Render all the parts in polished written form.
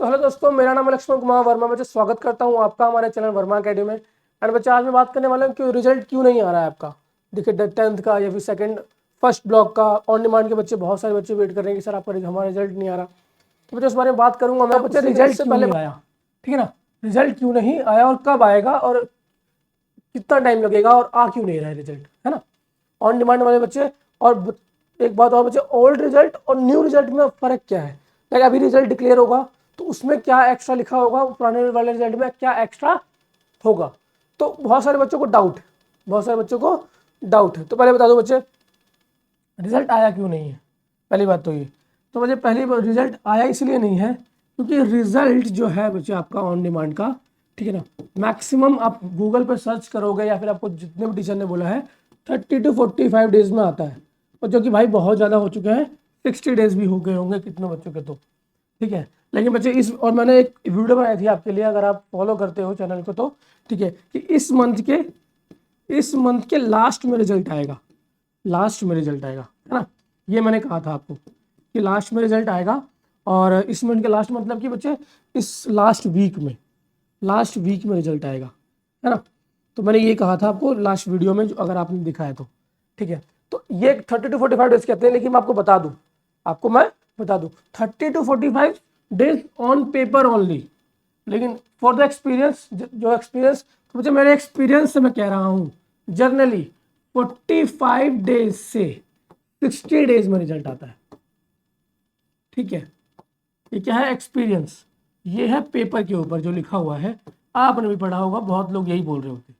तो हेलो दोस्तों, मेरा नाम है लक्ष्मण कुमार वर्मा। बच्चे स्वागत करता हूं आपका हमारे चैनल वर्मा अकेडमी में। एंड बच्चे आज मैं बात करने वाला हूं कि रिजल्ट क्यों नहीं आ रहा है आपका। देखिए 10th का या फिर सेकंड फर्स्ट ब्लॉक का ऑन डिमांड के बच्चे, बहुत सारे बच्चे वेट कर रहे हैं कि सर आपका हमारा रिजल्ट नहीं आ रहा। तो बच्चे उस बारे में बात करूंगा मैं। बच्चे रिजल्ट से पहले आया, ठीक है ना, रिजल्ट क्यों नहीं आया और कब आएगा और कितना टाइम लगेगा और आ क्यों नहीं रहा है रिजल्ट, है ना, ऑन डिमांड वाले बच्चे। और एक बात और बच्चे, ओल्ड रिजल्ट और न्यू रिजल्ट में फ़र्क क्या है। लाइक अभी रिजल्ट डिक्लेयर होगा तो उसमें क्या एक्स्ट्रा लिखा होगा, पुराने वाले रिजल्ट में क्या एक्स्ट्रा होगा। तो बहुत सारे बच्चों को डाउट है, बहुत सारे बच्चों को डाउट है। तो पहले बता दो बच्चे, रिजल्ट आया क्यों नहीं है। पहली बात तो ये, तो बच्चे पहली रिजल्ट आया इसलिए नहीं है क्योंकि रिजल्ट जो है बच्चे आपका ऑन डिमांड का, ठीक है ना, मैक्सिमम आप गूगल पर सर्च करोगे या फिर आपको जितने भी टीचर ने बोला है 30 to 45 डेज में आता है। और जो कि भाई बहुत ज़्यादा हो चुके हैं, 60 डेज भी हो गए होंगे कितने बच्चों के, तो ठीक है। लेकिन बच्चे इस, और मैंने एक वीडियो बनाई थी आपके लिए, अगर आप फॉलो करते हो चैनल को तो ठीक है, कि इस मंथ के लास्ट में रिजल्ट आएगा, लास्ट में रिजल्ट आएगा, है ना। ये मैंने कहा था आपको कि लास्ट में रिजल्ट आएगा। और इस मंथ के लास्ट मतलब कि बच्चे इस लास्ट वीक में रिजल्ट आएगा, है ना। तो मैंने ये कहा था आपको लास्ट वीडियो में, जो अगर आपने दिखा है तो ठीक है। तो ये 30 to 45 डेज कहते हैं, लेकिन मैं आपको बता दूं, 30 to 45 days on paper only. लेकिन फॉर द एक्सपीरियंस, जो एक्सपीरियंस, तो मुझे मेरे एक्सपीरियंस से मैं कह रहा हूँ, जर्नली 45 डेज से 60 डेज में रिजल्ट आता है, ठीक है। ये क्या है, एक्सपीरियंस। ये है पेपर के ऊपर जो लिखा हुआ है, आपने भी पढ़ा होगा, बहुत लोग यही बोल रहे होते हैं।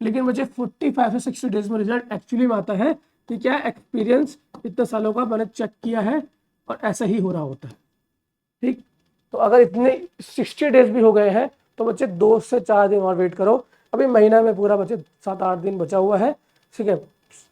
लेकिन मुझे 45 से 60 डेज में रिजल्ट एक्चुअली में आता है। कि क्या एक्सपीरियंस इतने सालों का मैंने चेक किया है और ऐसा ही हो रहा होता है, ठीक। तो अगर इतने 60 डेज भी हो गए हैं तो बच्चे 2 से 4 दिन और वेट करो। अभी महीना में पूरा बच्चे 7-8 दिन बचा हुआ है, ठीक है,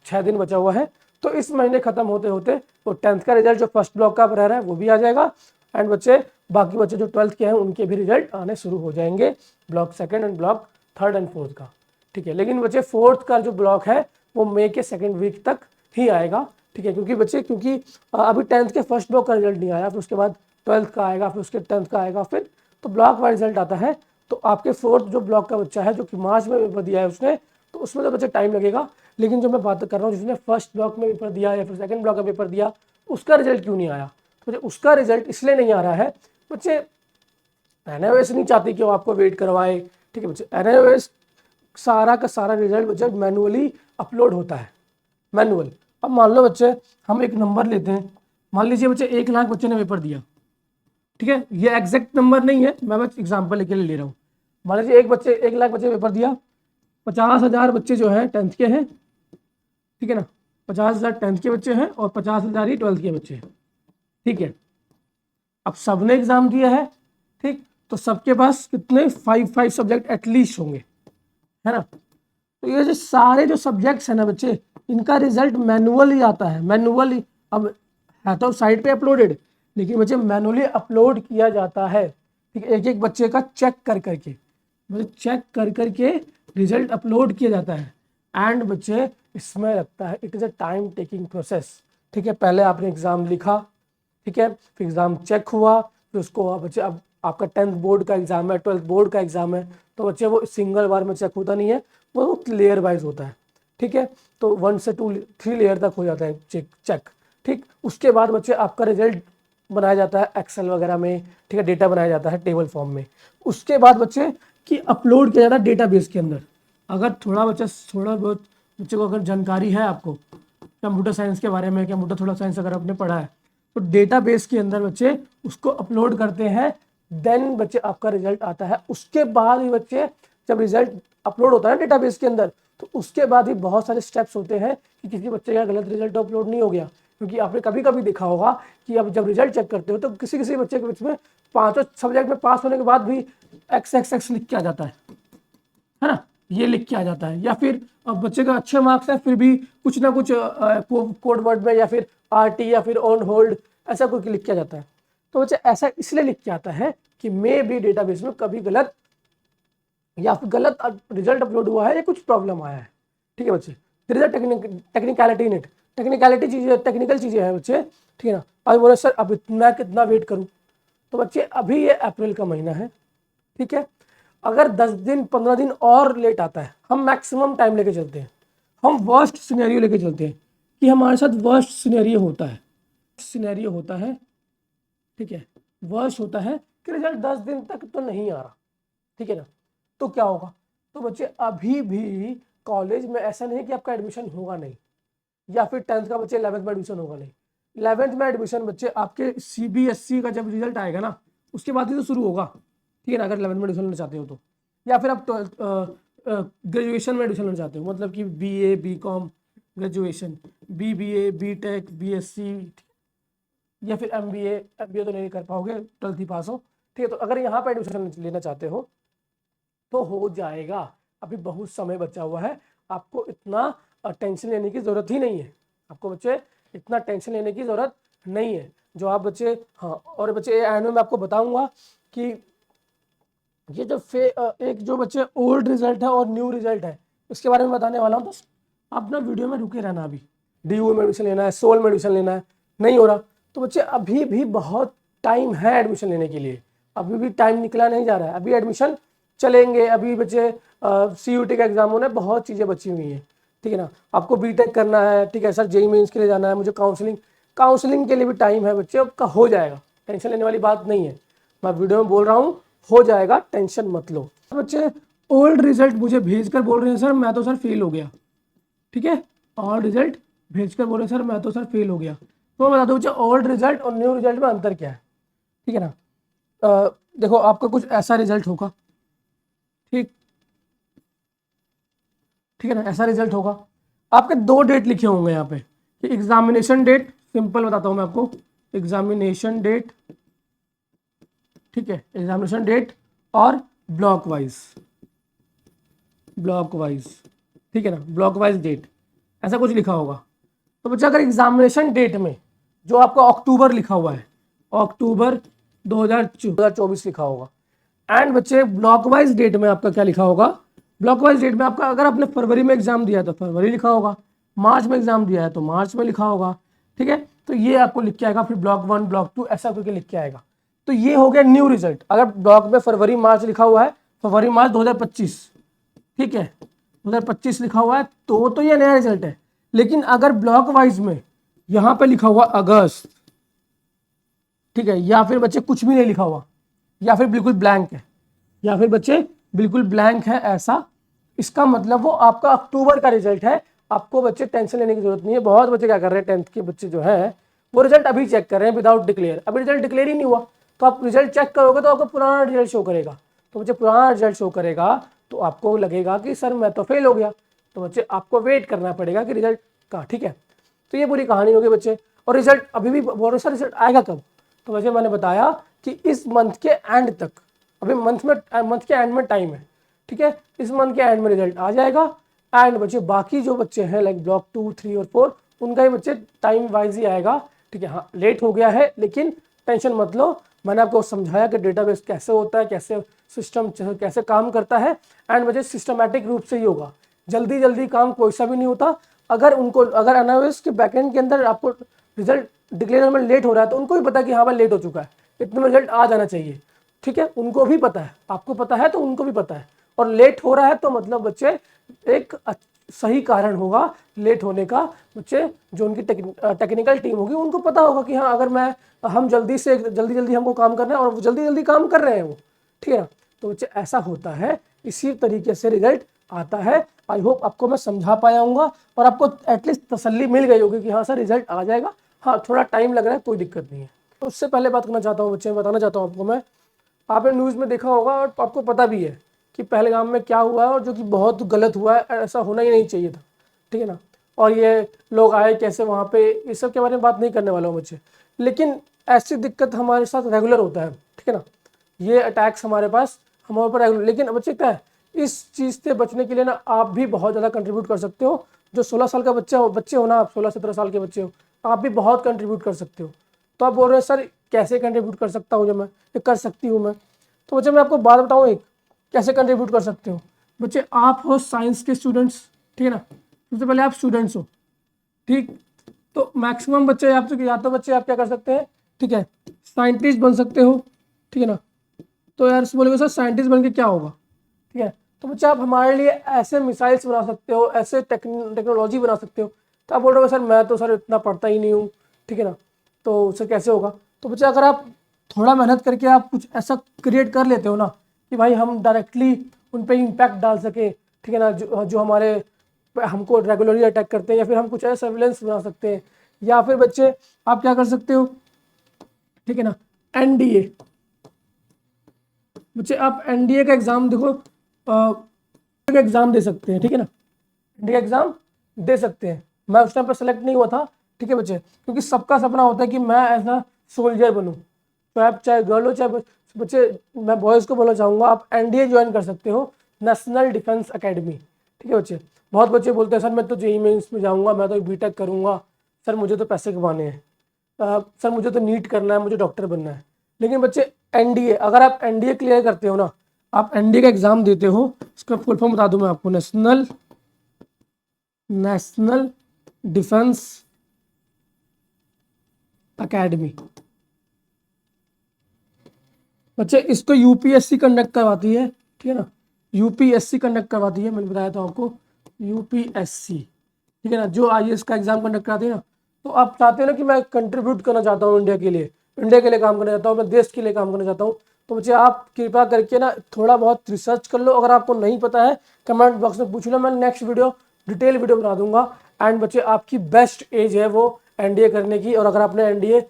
6 दिन बचा हुआ है। तो इस महीने खत्म होते होते वो 10th का रिजल्ट जो फर्स्ट ब्लॉक का रह रहा है वो भी आ जाएगा। एंड बच्चे बाकी बच्चे जो 12th के हैं उनके भी रिजल्ट आने शुरू हो जाएंगे, block second and block third and fourth का, ठीक है। लेकिन बच्चे फोर्थ का जो ब्लॉक है वो मई के सेकंड वीक तक ही आएगा, ठीक है। क्योंकि अभी 10th के फर्स्ट ब्लॉक का रिजल्ट नहीं आया, फिर उसके बाद 12th का आएगा, फिर उसके 10th का आएगा, फिर तो ब्लॉक वाइज रिजल्ट आता है। तो आपके फोर्थ जो ब्लॉक का बच्चा है जो कि मार्च में पेपर दिया है उसने, तो उसमें तो बच्चे टाइम लगेगा। लेकिन जो मैं बात कर रहा हूँ जिसने फर्स्ट ब्लॉक में पेपर दिया या फिर सेकंड ब्लॉक का पेपर दिया, उसका रिजल्ट क्यों नहीं आया। तो उसका रिजल्ट इसलिए नहीं आ रहा है, बच्चे एनआईओएस नहीं चाहती कि वो आपको वेट करवाए, ठीक है बच्चे। एनआईओएस सारा का सारा रिजल्ट बच्चे मैनुअली अपलोड होता है, मैनुअल। अब मान लो बच्चे हम एक नंबर लेते हैं, मान लीजिए बच्चे 1 लाख बच्चे ने पेपर दिया, ठीक है। ये एग्जैक्ट नंबर नहीं है, मैं बस एग्जाम्पल के लिए ले रहा हूँ। मान लीजिए 1 लाख बच्चे पेपर दिया, 50,000 बच्चे जो है 10th के हैं, ठीक है ना, 50,000 10th के बच्चे हैं और 50,000 ही 12th के बच्चे हैं, ठीक है। अब सबने एग्जाम दिया है, ठीक, तो सबके पास कितने 5 सब्जेक्ट एटलीस्ट होंगे, है ना। तो ये जो सारे जो सब्जेक्ट्स हैं ना बच्चे, इनका रिजल्ट मैनुअली आता है, मैनुअली। अब है तो साइट पे अपलोडेड, लेकिन बच्चे मैनुअली अपलोड किया जाता है, ठीक है। एक एक बच्चे का चेक कर करके, मतलब चेक कर करके रिजल्ट अपलोड किया जाता है। एंड बच्चे इसमें लगता है, it is a time taking process, ठीक है। पहले आपने एग्ज़ाम लिखा, ठीक है, फिर एग्ज़ाम चेक हुआ, फिर उसको बच्चे, अब आपका 10th बोर्ड का एग्ज़ाम है, 12th बोर्ड का एग्ज़ाम है, तो बच्चे वो सिंगल बार में चेक होता नहीं है, वो लेयर वाइज होता है, ठीक है। तो 1 से 2-3 लेयर तक हो जाता है चेक, ठीक। उसके बाद बच्चे आपका रिजल्ट बनाया जाता है एक्सेल वगैरह में, ठीक है, डेटा बनाया जाता है टेबल फॉर्म में। उसके बाद बच्चे कि अपलोड किया जाता है डेटाबेस के अंदर। अगर थोड़ा बहुत बच्चे को अगर जानकारी है आपको कंप्यूटर साइंस के बारे में, कंप्यूटर थोड़ा साइंस अगर आपने पढ़ा है, तो डेटाबेस के अंदर बच्चे उसको अपलोड करते हैं, देन बच्चे आपका रिजल्ट आता है। उसके बाद ही बच्चे, जब रिजल्ट अपलोड होता है डेटाबेस के अंदर, तो उसके बाद ही बहुत सारे स्टेप्स होते हैं कि किसी बच्चे का गलत रिजल्ट अपलोड नहीं हो गया। क्योंकि आपने कभी कभी देखा होगा कि अब जब रिजल्ट चेक करते हो तो किसी किसी बच्चे के बीच में 5 सब्जेक्ट में पास होने के बाद भी XXX लिख के आ जाता है ना, ये लिख के आ जाता है। या फिर अब बच्चे का अच्छे मार्क्स है फिर भी कुछ ना कुछ कोड वर्ड में या फिर RT या फिर ऑन होल्ड ऐसा कुछ लिख के आ जाता है। तो बच्चे ऐसा इसलिए लिख के आता है कि मे भी डेटाबेस में कभी गलत या फिर गलत रिजल्ट अपलोड हुआ है या कुछ प्रॉब्लम आया है, ठीक है बच्चे। There is a technicality in it, technicality चीज़ें, टेक्निकल चीज़ें हैं बच्चे, ठीक है ना। अब बोले सर अब मैं कितना वेट करूँ, तो बच्चे अभी ये अप्रैल का महीना है, ठीक है। अगर 10 दिन 15 दिन और लेट आता है, हम मैक्सिमम टाइम लेके चलते हैं, हम वर्स्ट सिनेरियो लेके चलते हैं कि हमारे साथ वर्स्ट सिनेरियो होता है, ठीक है, वर्स्ट होता है कि रिजल्ट 10 दिन तक तो नहीं आ रहा, ठीक है ना। तो क्या होगा, तो बच्चे अभी भी कॉलेज में ऐसा नहीं है कि आपका एडमिशन होगा नहीं, या फिर 10th का बच्चे 11th में एडमिशन होगा नहीं। 11th में एडमिशन बच्चे आपके CBSE का जब रिजल्ट आएगा ना, उसके बाद ही तो शुरू होगा, ठीक है ना। अगर 11th में एडमिशन लेना चाहते हो तो, या फिर आप ग्रेजुएशन में एडमिशन लेना चाहते हो, मतलब कि BA BCom graduation, BBA BTech BSc, या फिर MBA तो नहीं कर पाओगे, 12th ही पास हो, ठीक है। तो अगर यहाँ पर एडमिशन लेना चाहते हो तो हो जाएगा, अभी बहुत समय बचा हुआ है, आपको इतना टेंशन लेने की ज़रूरत ही नहीं है, आपको बच्चे इतना टेंशन लेने की ज़रूरत नहीं है। जो आप बच्चे, हाँ, और बच्चे एंड में मैं आपको बताऊंगा कि ये जो एक जो बच्चे ओल्ड रिजल्ट है और न्यू रिजल्ट है, उसके बारे में बताने वाला हूँ। तो आप अपना वीडियो में रुके रहना। अभी DU में एडमिशन लेना है, सोल में एडमिशन लेना है, नहीं हो रहा तो बच्चे अभी भी बहुत टाइम है एडमिशन लेने के लिए, अभी भी टाइम निकला नहीं जा रहा है, अभी एडमिशन चलेंगे। अभी बच्चे CUT का एग्जाम होना है, बहुत चीज़ें बची हुई हैं, ठीक है ना। आपको BTech करना है, ठीक है सर, JEE मेंस के लिए जाना है, मुझे काउंसलिंग के लिए भी टाइम है बच्चे, आपका हो जाएगा, टेंशन लेने वाली बात नहीं है। मैं वीडियो में बोल रहा हूँ, हो जाएगा, टेंशन मत लो। बच्चे ओल्ड रिजल्ट मुझे भेजकर बोल रहे हैं सर मैं तो सर फेल हो गया, ठीक है, ओल्ड रिजल्ट भेजकर बोल रहे हैं सर मैं तो सर फेल हो गया। तो मैं बता दूँ बच्चे ओल्ड रिजल्ट और न्यू रिजल्ट में अंतर क्या है, ठीक है ना। देखो आपका कुछ ऐसा रिजल्ट होगा, ठीक है ना, ऐसा रिजल्ट होगा। आपके 2 डेट लिखे होंगे यहाँ पे, कि एग्जामिनेशन डेट, सिंपल बताता हूँ मैं आपको, एग्जामिनेशन डेट, ठीक है, एग्जामिनेशन डेट और ब्लॉक वाइज, ठीक है ना, ब्लॉक वाइज डेट, ऐसा कुछ लिखा होगा। तो बच्चा अगर एग्जामिनेशन डेट में जो आपका अक्टूबर लिखा हुआ है, अक्टूबर 2024 लिखा होगा, एंड बच्चे ब्लॉक वाइज डेट में आपका क्या लिखा होगा, ब्लॉक वाइज डेट में आपका अगर आपने फरवरी में एग्जाम दिया है तो फरवरी लिखा होगा, मार्च में एग्जाम दिया है तो मार्च में लिखा होगा, ठीक है। तो ये आपको लिख के आएगा, फिर ब्लॉक 1 ब्लॉक 2 ऐसा करके लिख के आएगा। तो ये हो गया न्यू रिजल्ट। अगर ब्लॉक में फरवरी मार्च लिखा हुआ है, फरवरी मार्च 2025, ठीक है, 2025 लिखा हुआ है तो ये नया रिजल्ट है। लेकिन अगर ब्लॉक वाइज में यहाँ पे लिखा हुआ अगस्त, ठीक है, या फिर बच्चे कुछ भी नहीं लिखा हुआ, या फिर बिल्कुल ब्लैंक है, या फिर बच्चे बिल्कुल ब्लैंक है ऐसा, इसका मतलब वो आपका अक्टूबर का रिजल्ट है। आपको बच्चे टेंशन लेने की जरूरत नहीं है। बहुत बच्चे क्या कर रहे हैं, 10th के बच्चे जो है वो रिजल्ट अभी चेक कर रहे हैं विदाउट डिक्लेयर, अभी रिजल्ट डिक्लेयर ही नहीं हुआ। तो आप रिजल्ट चेक करोगे तो आपको पुराना रिजल्ट शो करेगा, तो बच्चे पुराना रिजल्ट शो करेगा तो आपको लगेगा कि सर मैं तो फेल हो गया। तो बच्चे आपको वेट करना पड़ेगा कि रिजल्ट का, ठीक है। तो ये पूरी कहानी होगी बच्चे। और रिजल्ट अभी भी बोल रहे सर रिजल्ट आएगा कब, तो वैसे मैंने बताया कि इस मंथ के एंड तक, अभी मंथ के एंड में टाइम है, ठीक है, इस मंथ के एंड में रिजल्ट आ जाएगा। एंड बच्चे बाकी जो बच्चे हैं लाइक ब्लॉक 2 3 और 4 उनका ही बच्चे टाइम वाइज ही आएगा, ठीक है। हाँ लेट हो गया है लेकिन टेंशन मत लो, मैंने आपको समझाया कि डेटाबेस कैसे होता है, कैसे सिस्टम कैसे काम करता है। एंड बच्चे सिस्टमैटिक रूप से ही होगा, जल्दी जल्दी काम कोई सा भी नहीं होता। अगर एनालिसिस के बैकएंड के अंदर आपको रिजल्ट डिक्लेयर में लेट हो रहा है तो उनको भी पता है कि हाँ भाई लेट हो चुका है, इतने में रिजल्ट आ जाना चाहिए, ठीक है, उनको भी पता है, आपको पता है तो उनको भी पता है। और लेट हो रहा है तो मतलब बच्चे एक सही कारण होगा लेट होने का। बच्चे जो उनकी टेक्निकल टीम होगी उनको पता होगा कि हाँ अगर हम जल्दी हमको काम करना है और वो जल्दी काम कर रहे हैं वो, ठीक है ना। तो बच्चे ऐसा होता है, इसी तरीके से रिजल्ट आता है। आई होप आपको मैं समझा पाया हूँगा और आपको एटलीस्ट तसल्ली मिल गई होगी कि हाँ सर रिजल्ट आ जाएगा, हाँ थोड़ा टाइम लग रहा है, कोई दिक्कत नहीं है। तो उससे पहले बात करना चाहता हूँ बच्चे, बताना चाहता हूँ आपको मैं, आपने न्यूज़ में देखा होगा और आपको पता भी है कि पहलगाम में क्या हुआ है और जो कि बहुत गलत हुआ है, ऐसा होना ही नहीं चाहिए था, ठीक है ना। और ये लोग आए कैसे वहाँ पे, इस सब के बारे में बात नहीं करने वाला हूँ बच्चे। लेकिन ऐसी दिक्कत हमारे साथ रेगुलर होता है, ठीक है ना, ये अटैक्स हमारे ऊपर रेगुलर। लेकिन बच्चे क्या है, इस चीज़ से बचने के लिए ना आप भी बहुत ज़्यादा कंट्रीब्यूट कर सकते हो। जो 16 साल का बच्चे हो ना, आप 16-17 साल के बच्चे हो, आप भी बहुत कंट्रीब्यूट कर सकते हो। तो आप बोल रहे हैं सर कैसे कंट्रीब्यूट कर सकता हूँ, जो मैं कर सकती हूँ मैं, तो बच्चे मैं आपको बात बताऊँ एक, कैसे कंट्रीब्यूट कर सकते हो। बच्चे आप हो साइंस के स्टूडेंट्स, ठीक है ना, सबसे पहले आप स्टूडेंट्स हो, ठीक। तो मैक्सिमम बच्चे या तो बच्चे आप क्या कर सकते हैं, ठीक है, साइंटिस्ट बन सकते हो, ठीक है ना। तो यार बोलोगे सर साइंटिस्ट बन के क्या होगा, ठीक है। तो बच्चे आप हमारे लिए ऐसे मिसाइल्स बना सकते हो, ऐसे टेक्नोलॉजी बना सकते हो। तो आप बोल रहे हो सर मैं तो सर इतना पढ़ता ही नहीं हूँ, ठीक है ना, तो सर कैसे होगा। तो बच्चे अगर आप थोड़ा मेहनत करके आप कुछ ऐसा क्रिएट कर लेते हो ना कि भाई हम डायरेक्टली उन पर इम्पैक्ट डाल सके, ठीक है ना, जो हमारे हमको रेगुलरली अटैक करते हैं, या फिर हम कुछ ऐसा सर्विलेंस बना सकते हैं, या फिर बच्चे आप क्या कर सकते हो, ठीक है ना, एनडीए। बच्चे आप एनडीए का एग्जाम देखो, एग्जाम दे सकते हैं, ठीक है ना, एनडीए एग्जाम दे सकते हैं। मैं उस टाइम पर सेलेक्ट नहीं हुआ था, ठीक है बच्चे, क्योंकि सबका सपना होता है कि मैं ऐसा सोल्जर बनूं। तो आप चाहे गर्ल हो चाहे बच्चे, मैं बॉयज़ को बोलना चाहूँगा आप एनडीए ज्वाइन कर सकते हो, नेशनल डिफेंस एकेडमी, ठीक है बच्चे। बहुत बच्चे बोलते हैं सर मैं तो जेईई मेंस में जाऊँगा, मैं तो बीटेक करूँगा, सर मुझे तो पैसे कमाने हैं, सर मुझे तो नीट करना है, मुझे डॉक्टर बनना है। लेकिन बच्चे एनडीए, अगर आप एनडीए क्लियर करते हो ना, आप एनडीए का एग्जाम देते हो, इसका फुल फॉर्म बता दूं मैं आपको, नेशनल डिफेंस एकेडमी। बच्चे इसको यूपीएससी कंडक्ट करवाती है, ठीक है ना, यूपीएससी कंडक्ट करवाती है, मैंने बताया था आपको, यूपीएससी, ठीक है ना, जो आईएएस का एग्जाम कंडक्ट कराती है ना। तो आप चाहते हो ना कि मैं कंट्रीब्यूट करना चाहता हूँ इंडिया के लिए, इंडिया के लिए काम करना चाहता हूँ, मैं देश के लिए काम करना चाहता हूँ, तो बच्चे आप कृपया करके ना थोड़ा बहुत रिसर्च कर लो। अगर आपको नहीं पता है कमेंट बॉक्स में पूछ लो, मैं नेक्स्ट वीडियो डिटेल वीडियो बना दूंगा। एंड बच्चे आपकी बेस्ट एज है वो एनडीए करने की, और अगर आपने एनडीए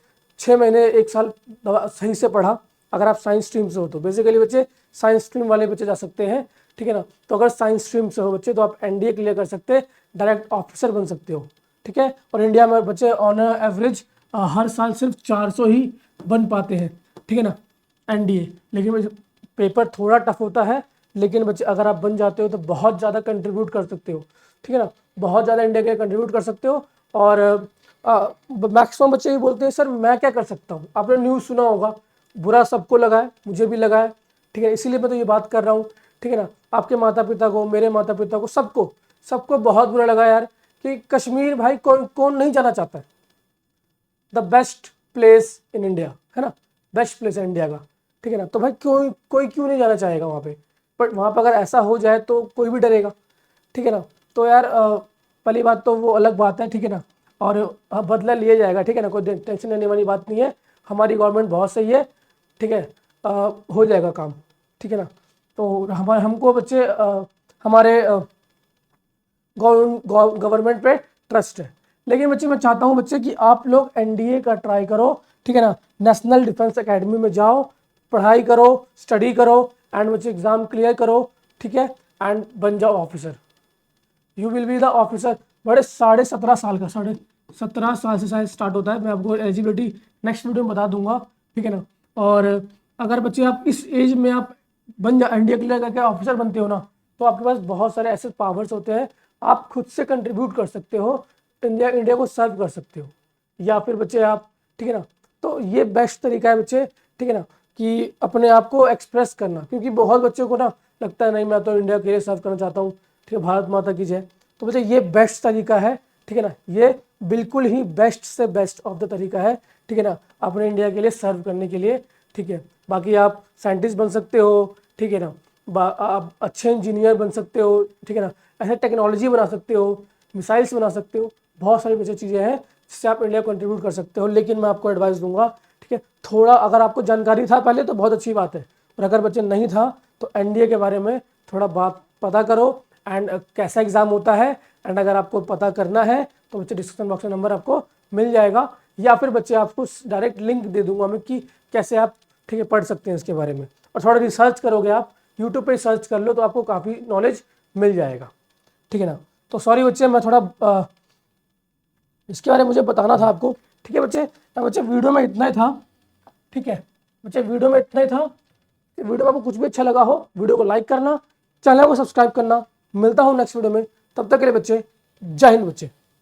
6 महीने 1 साल सही से पढ़ा, अगर आप साइंस स्ट्रीम से हो तो बेसिकली बच्चे साइंस स्ट्रीम वाले बच्चे जा सकते हैं, ठीक है ना। तो अगर साइंस स्ट्रीम से हो बच्चे तो आप एनडीए क्लियर कर सकते हैं, डायरेक्ट ऑफिसर बन सकते हो, ठीक है। और इंडिया में बच्चे ऑन एवरेज हर साल सिर्फ 400 ही बन पाते हैं, ठीक है ना, एनडीए। लेकिन पेपर थोड़ा टफ होता है, लेकिन बच्चे अगर आप बन जाते हो तो बहुत ज़्यादा कंट्रीब्यूट कर सकते हो, ठीक है ना, बहुत ज़्यादा इंडिया के कंट्रीब्यूट कर सकते हो। और मैक्सिमम बच्चे ये बोलते हैं सर मैं क्या कर सकता हूँ। आपने न्यूज़ सुना होगा, बुरा सबको लगा है, मुझे भी लगा है, ठीक है, इसीलिए मैं तो ये बात कर रहा हूँ, ठीक है ना। आपके माता पिता को, मेरे माता पिता को, सबको सबको बहुत बुरा लगा यार कि कश्मीर, भाई कौन कौन नहीं जाना चाहता है, the best place in India, है ना, बेस्ट प्लेस है इंडिया का, ठीक है ना। तो भाई कोई क्यों नहीं जाना चाहेगा वहाँ पे, बट वहाँ पर अगर ऐसा हो जाए तो कोई भी डरेगा, ठीक है ना। तो यार पहली बात तो वो अलग बात है, ठीक है ना, और बदला लिया जाएगा, ठीक है ना, कोई टेंशन लेने वाली बात नहीं है, हमारी गवर्नमेंट बहुत सही है, ठीक है, हो जाएगा काम, ठीक है ना। तो हमारे हमको बच्चे हमारे गवर्नमेंट पे ट्रस्ट है। लेकिन बच्चे मैं चाहता हूँ बच्चे कि आप लोग एनडीए का ट्राई करो, ठीक है ना, नेशनल डिफेंस एकेडमी में जाओ, पढ़ाई करो, स्टडी करो, एंड बच्चे एग्जाम क्लियर करो, ठीक है, एंड बन जाओ officer, you will be the officer. बड़े 17.5 साल का, 17.5 साल से शायद स्टार्ट होता है, मैं आपको एलिजिबिलिटी नेक्स्ट वीडियो में बता दूंगा, ठीक है ना। और अगर बच्चे आप इस एज में आप बन जा एनडीए क्लियर करके ऑफिसर बनते हो ना, तो आपके पास बहुत सारे ऐसे पावर्स होते हैं, आप खुद से कंट्रीब्यूट कर सकते हो, इंडिया को सर्व कर सकते हो, या फिर बच्चे आप, ठीक है ना। तो ये बेस्ट तरीका है बच्चे, ठीक है ना, कि अपने आप को एक्सप्रेस करना, क्योंकि बहुत बच्चों को ना लगता है नहीं मैं तो इंडिया के लिए सर्व करना चाहता हूँ, ठीक है, भारत माता की जय। तो बच्चे ये बेस्ट तरीका है, ठीक है ना, ये बिल्कुल ही बेस्ट से बेस्ट ऑफ द तरीका है, ठीक है ना, अपने इंडिया के लिए सर्व करने के लिए, ठीक है। बाकी आप साइंटिस्ट बन सकते हो, ठीक है ना, आप अच्छे इंजीनियर बन सकते हो, ठीक है ना, ऐसे टेक्नोलॉजी बना सकते हो, मिसाइल्स बना सकते हो, बहुत सारी बच्चे चीज़ें हैं जिससे आप इंडिया को कंट्रीब्यूट कर सकते हो। लेकिन मैं आपको एडवाइस दूंगा, ठीक है, थोड़ा अगर आपको जानकारी था पहले तो बहुत अच्छी बात है, और अगर बच्चे नहीं था तो एनडीए के बारे में थोड़ा बात पता करो, एंड कैसा एग्ज़ाम होता है, एंड अगर आपको पता करना है तो बच्चे डिस्क्रिप्शन बॉक्स में नंबर आपको मिल जाएगा, या फिर बच्चे आपको डायरेक्ट लिंक दे दूंगा मैं कि कैसे आप, ठीक है, पढ़ सकते हैं इसके बारे में। और थोड़ा रिसर्च करोगे आप, यूट्यूब पे सर्च कर लो तो आपको काफ़ी नॉलेज मिल जाएगा, ठीक है ना। तो सॉरी बच्चे, मैं थोड़ा इसके बारे में मुझे बताना था आपको, ठीक है बच्चे। तो बच्चे वीडियो में इतना ही था, ठीक है बच्चे, वीडियो में इतना ही था। वीडियो में आपको कुछ भी अच्छा लगा हो, वीडियो को लाइक करना, चैनल को सब्सक्राइब करना। मिलता हूँ नेक्स्ट वीडियो में, तब तक के लिए बच्चे जय हिंद बच्चे।